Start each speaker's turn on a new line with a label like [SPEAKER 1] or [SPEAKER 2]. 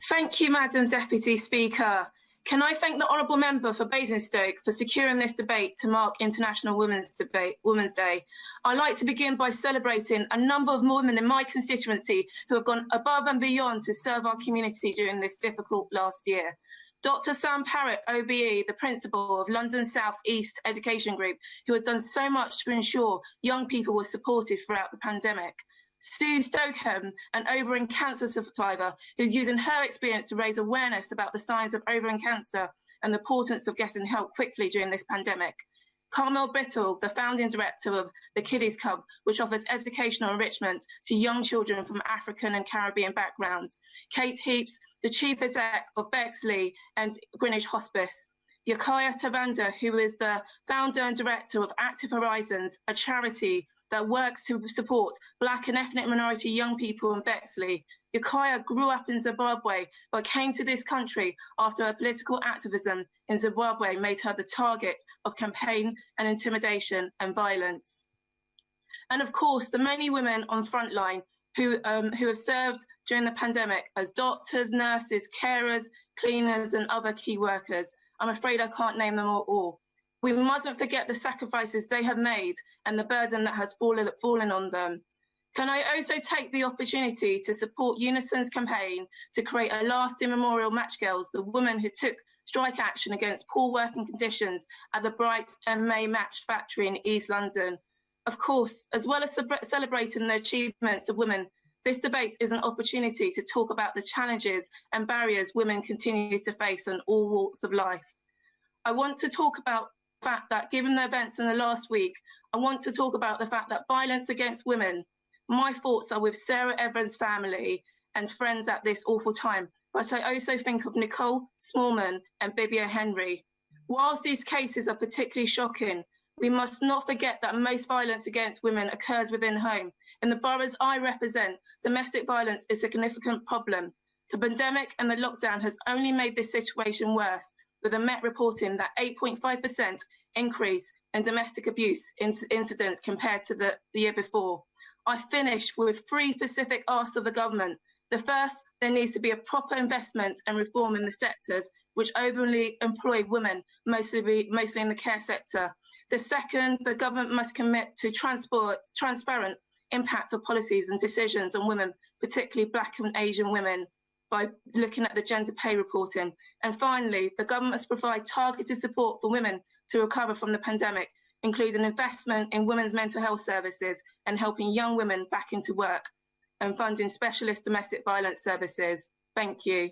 [SPEAKER 1] Thank you, Madam Deputy Speaker. Can I thank the Honourable Member for Basingstoke for securing this debate to mark International Women's Day. I'd like to begin by celebrating a number of women in my constituency who have gone above and beyond to serve our community during this difficult last year. Dr. Sam Parrott, OBE, the Principal of London South East Education Group, who has done so much to ensure young people were supported throughout the pandemic. Sue Stokeham, an ovarian cancer survivor, who's using her experience to raise awareness about the signs of ovarian cancer and the importance of getting help quickly during this pandemic. Carmel Brittle, the founding director of the Kiddies Club, which offers educational enrichment to young children from African and Caribbean backgrounds. Kate Heaps, the chief exec of Bexley and Greenwich Hospice. Yakaya Tavanda, who is the founder and director of Active Horizons, a charity that works to support Black and ethnic minority young people in Bexley. Yakaya grew up in Zimbabwe, but came to this country after her political activism in Zimbabwe made her the target of campaign and intimidation and violence. And of course, the many women on frontline who have served during the pandemic as doctors, nurses, carers, cleaners, and other key workers. I'm afraid I can't name them all. We mustn't forget the sacrifices they have made and the burden that has fallen on them. Can I also take the opportunity to support Unison's campaign to create a lasting memorial Match Girls, the women who took strike action against poor working conditions at the Bright and May Match Factory in East London. Of course, as well as celebrating the achievements of women, this debate is an opportunity to talk about the challenges and barriers women continue to face on all walks of life. I want to talk about the fact that given the events in the last week, I want to talk about the fact that violence against women, my thoughts are with Sarah Evans' family and friends at this awful time, but I also think of Nicole Smallman and Bibia Henry. Whilst these cases are particularly shocking, we must not forget that most violence against women occurs within home. In the boroughs I represent, domestic violence is a significant problem. The pandemic and the lockdown has only made this situation worse, with the Met reporting that 8.5% increase in domestic abuse incidents compared to the year before. I finish with 3 specific asks of the government. The first, there needs to be a proper investment and reform in the sectors which overly employ women, mostly in the care sector. The second, the government must commit to transparent impact of policies and decisions on women, particularly Black and Asian women, by looking at the gender pay reporting. And finally, the government must provide targeted support for women to recover from the pandemic, including investment in women's mental health services and helping young women back into work, and funding specialist domestic violence services. Thank you.